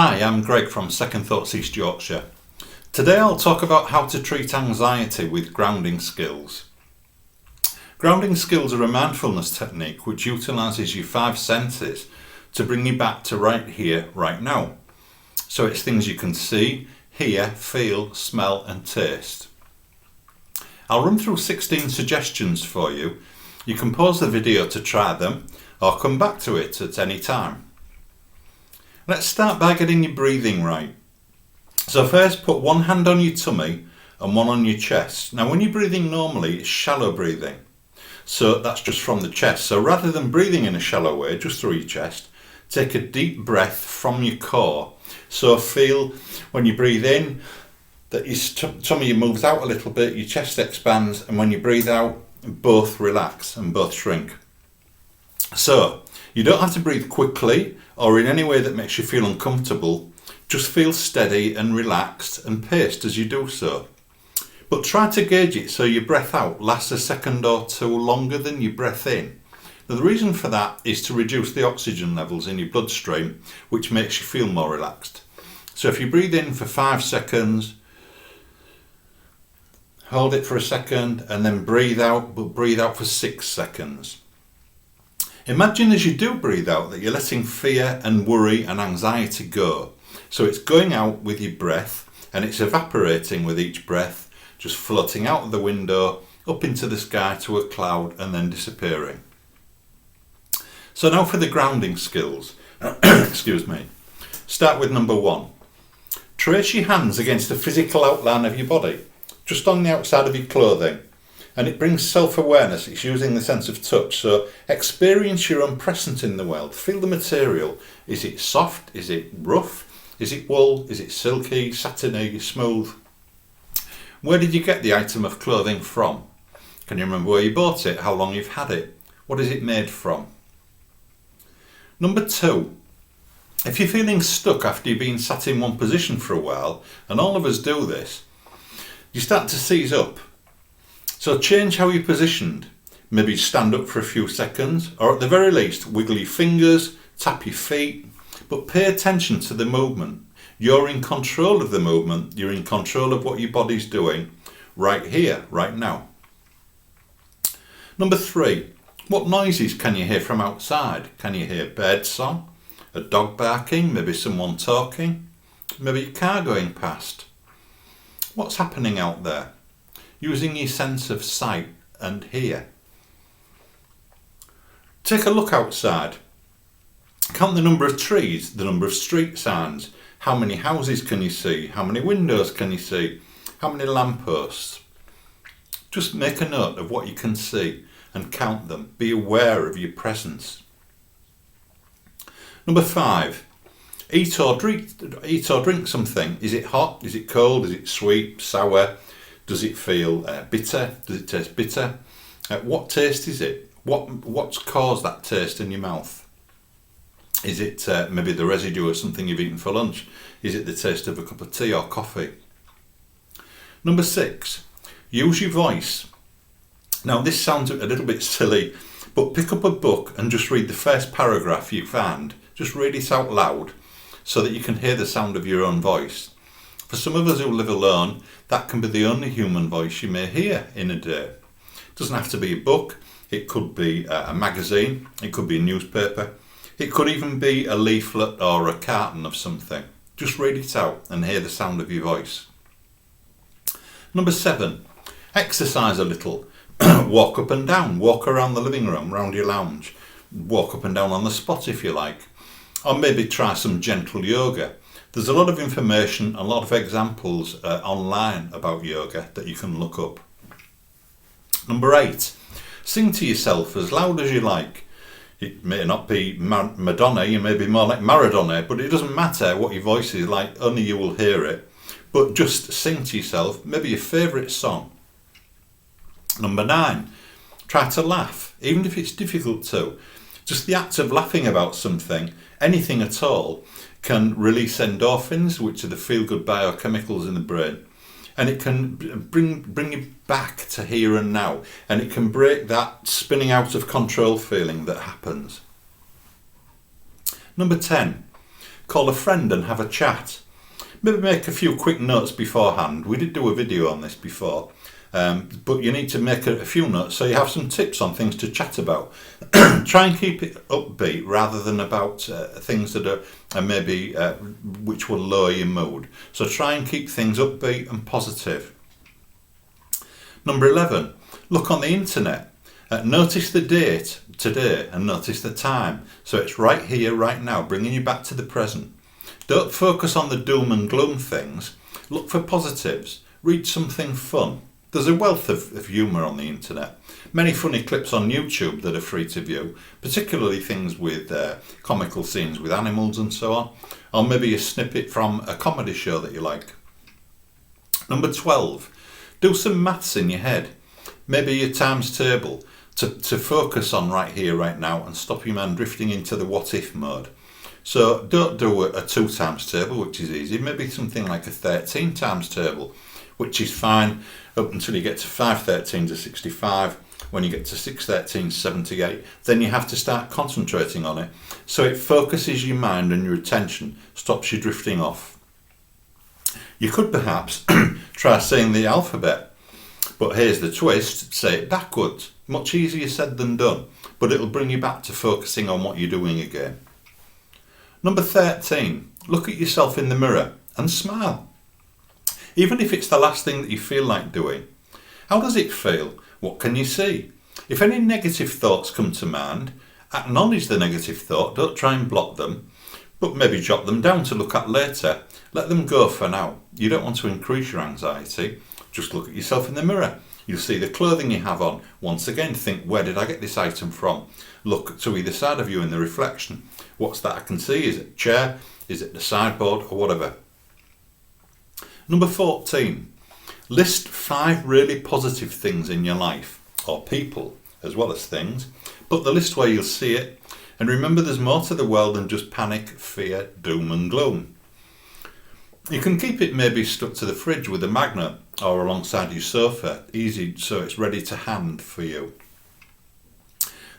Hi, I'm Greg from Second Thoughts East Yorkshire. Today I'll talk about how to treat anxiety with grounding skills. Grounding skills are a mindfulness technique which utilises your five senses to bring you back to right here, right now. So it's things you can see, hear, feel, smell and taste. I'll run through 16 suggestions for you. You can pause the video to try them or come back to it at any time. Let's start by getting your breathing right. So first put one hand on your tummy and one on your chest. Now when you're breathing normally, it's shallow breathing. So that's just from the chest. So rather than breathing in a shallow way, just through your chest, take a deep breath from your core. So feel when you breathe in that your tummy moves out a little bit, your chest expands, and when you breathe out, both relax and both shrink. So you don't have to breathe quickly or in any way that makes you feel uncomfortable. Just feel steady and relaxed and paced as you do so. But try to gauge it so your breath out lasts a second or two longer than your breath in. Now the reason for that is to reduce the oxygen levels in your bloodstream, which makes you feel more relaxed. So if you breathe in for 5 seconds, hold it for a second and then breathe out, but breathe out for 6 seconds. Imagine as you do breathe out that you're letting fear and worry and anxiety go. So it's going out with your breath and it's evaporating with each breath, just floating out of the window, up into the sky to a cloud and then disappearing. So now for the grounding skills. Excuse me. Start with number 1. Trace your hands against the physical outline of your body, just on the outside of your clothing. And it brings self-awareness, it's using the sense of touch. So experience your own presence in the world. Feel the material. Is it soft? Is it rough? Is it wool? Is it silky, satiny, smooth? Where did you get the item of clothing from? Can you remember where you bought it? How long you've had it? What is it made from? Number 2. If you're feeling stuck after you've been sat in one position for a while, and all of us do this, you start to seize up. So change how you're positioned. Maybe stand up for a few seconds, or at the very least wiggle your fingers, tap your feet, but pay attention to the movement. You're in control of the movement, you're in control of what your body's doing right here, right now. Number 3, what noises can you hear from outside? Can you hear birdsong, a dog barking, maybe someone talking, maybe a car going past? What's happening out there? Using your sense of sight and hear. Take a look outside. Count the number of trees, the number of street signs. How many houses can you see? How many windows can you see? How many lampposts? Just make a note of what you can see and count them. Be aware of your presence. Number 5. Eat or drink something. Is it hot? Is it cold? Is it sweet? Sour? Does it feel bitter? Does it taste bitter? What taste is it? What's caused that taste in your mouth? Is it maybe the residue of something you've eaten for lunch? Is it the taste of a cup of tea or coffee? Number 6, use your voice. Now this sounds a little bit silly, but pick up a book and just read the first paragraph you find. Just read it out loud so that you can hear the sound of your own voice. For some of us who live alone, that can be the only human voice you may hear in a day. It doesn't have to be a book, it could be a magazine, it could be a newspaper, it could even be a leaflet or a carton of something. Just read it out and hear the sound of your voice. Number 7, exercise a little. Walk up and down, walk around the living room, around your lounge, walk up and down on the spot if you like, or maybe try some gentle yoga. There's a lot of information, a lot of examples online about yoga that you can look up. Number 8, sing to yourself as loud as you like. It may not be Madonna, you may be more like Maradona, but it doesn't matter what your voice is like, only you will hear it. But just sing to yourself, maybe your favourite song. Number 9, try to laugh, even if it's difficult to. Just the act of laughing about something, anything at all, can release endorphins, which are the feel-good biochemicals in the brain, and it can bring you back to here and now, and it can break that spinning out of control feeling that happens. Number 10, Call a friend and have a chat. Maybe make a few quick notes beforehand. We did do a video on this before. But you need to make a few notes so you have some tips on things to chat about. Try and keep it upbeat rather than about things that are maybe which will lower your mood. So try and keep things upbeat and positive. Number 11, look on the internet. Notice the date today and notice the time. So it's right here, right now, bringing you back to the present. Don't focus on the doom and gloom things. Look for positives. Read something fun. There's a wealth of humour on the internet. Many funny clips on YouTube that are free to view, particularly things with comical scenes with animals and so on, or maybe a snippet from a comedy show that you like. Number 12, do some maths in your head. Maybe your times table to focus on right here, right now, and stop your mind drifting into the what if mode. So don't do a 2 times table, which is easy. Maybe something like a 13 times table, which is fine up until you get to 513 to 65. When you get to 613 78, then you have to start concentrating on it. So it focuses your mind and your attention, stops you drifting off. You could perhaps try saying the alphabet, but here's the twist, say it backwards. Much easier said than done, but it'll bring you back to focusing on what you're doing again. Number 13, look at yourself in the mirror and smile. Even if it's the last thing that you feel like doing. How does it feel? What can you see? If any negative thoughts come to mind, acknowledge the negative thought, don't try and block them, but maybe jot them down to look at later. Let them go for now. You don't want to increase your anxiety. Just look at yourself in the mirror. You'll see the clothing you have on. Once again, think, where did I get this item from? Look to either side of you in the reflection. What's that I can see? Is it a chair? Is it the sideboard or whatever? Number 14, list 5 really positive things in your life, or people as well as things. Put the list where you'll see it, and remember there's more to the world than just panic, fear, doom and gloom. You can keep it maybe stuck to the fridge with a magnet or alongside your sofa, easy so it's ready to hand for you.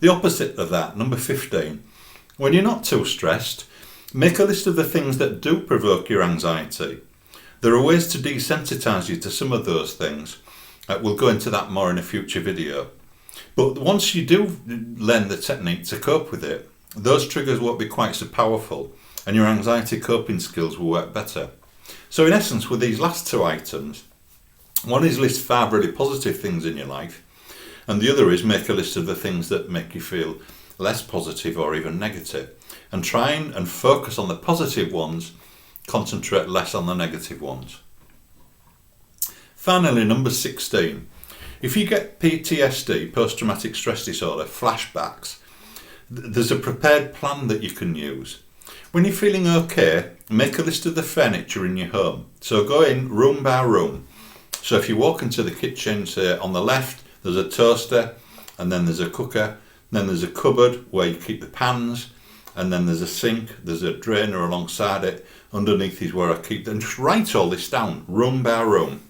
The opposite of that, number 15, when you're not too stressed, make a list of the things that do provoke your anxiety. There are ways to desensitize you to some of those things. We'll go into that more in a future video. But once you do learn the technique to cope with it, those triggers won't be quite so powerful and your anxiety coping skills will work better. So in essence, with these last 2 items, one is list 5 really positive things in your life, and the other is make a list of the things that make you feel less positive or even negative, and try and focus on the positive ones, concentrate less on the negative ones. Finally, number 16, if you get PTSD, post-traumatic stress disorder, flashbacks, there's a prepared plan that you can use. When you're feeling okay, make a list of the furniture in your home. So go in room by room. So if you walk into the kitchen, say on the left, there's a toaster, and then there's a cooker, then there's a cupboard where you keep the pans, and then there's a sink, there's a drainer alongside it, underneath is where I keep them. Just write all this down, room by room.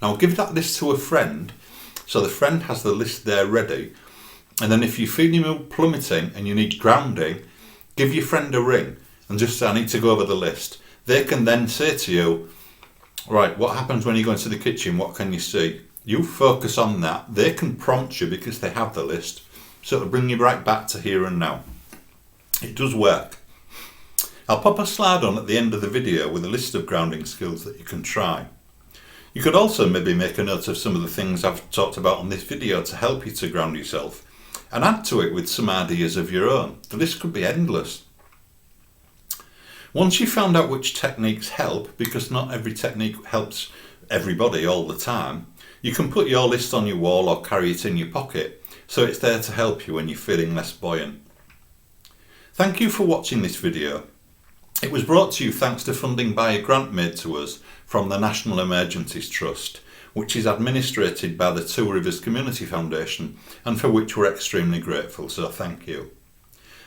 Now give that list to a friend, so the friend has the list there ready, and then if you feel your mood plummeting and you need grounding, give your friend a ring and just say, I need to go over the list. They can then say to you, right, what happens when you go into the kitchen? What can you see? You focus on that. They can prompt you because they have the list. So it'll bring you right back to here and now. It does work. I'll pop a slide on at the end of the video with a list of grounding skills that you can try. You could also maybe make a note of some of the things I've talked about on this video to help you to ground yourself, and add to it with some ideas of your own. The list could be endless. Once you've found out which techniques help, because not every technique helps everybody all the time, you can put your list on your wall or carry it in your pocket, so it's there to help you when you're feeling less buoyant. Thank you for watching this video. It was brought to you thanks to funding by a grant made to us from the National Emergencies Trust, which is administrated by the Two Rivers Community Foundation, and for which we're extremely grateful, so thank you.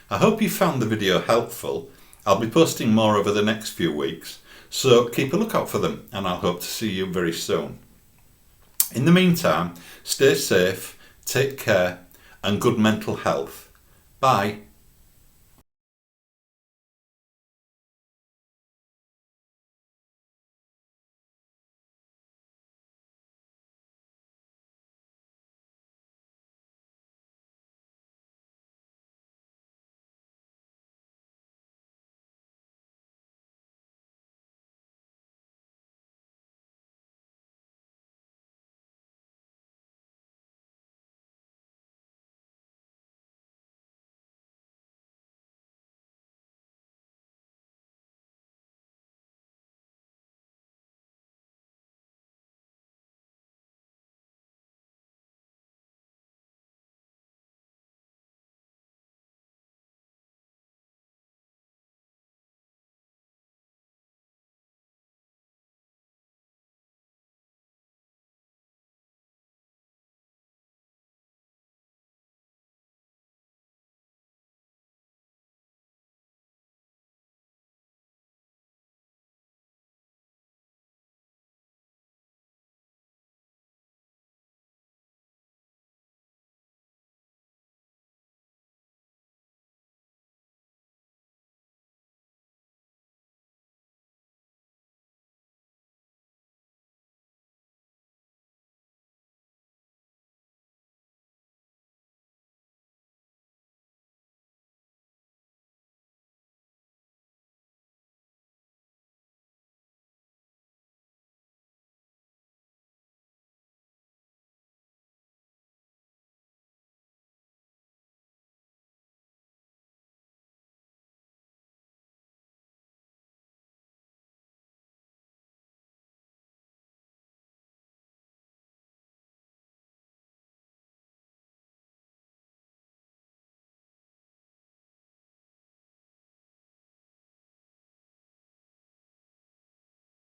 I hope you found the video helpful. I'll be posting more over the next few weeks, so keep a lookout for them, and I'll hope to see you very soon. In the meantime, stay safe, take care, and good mental health. Bye.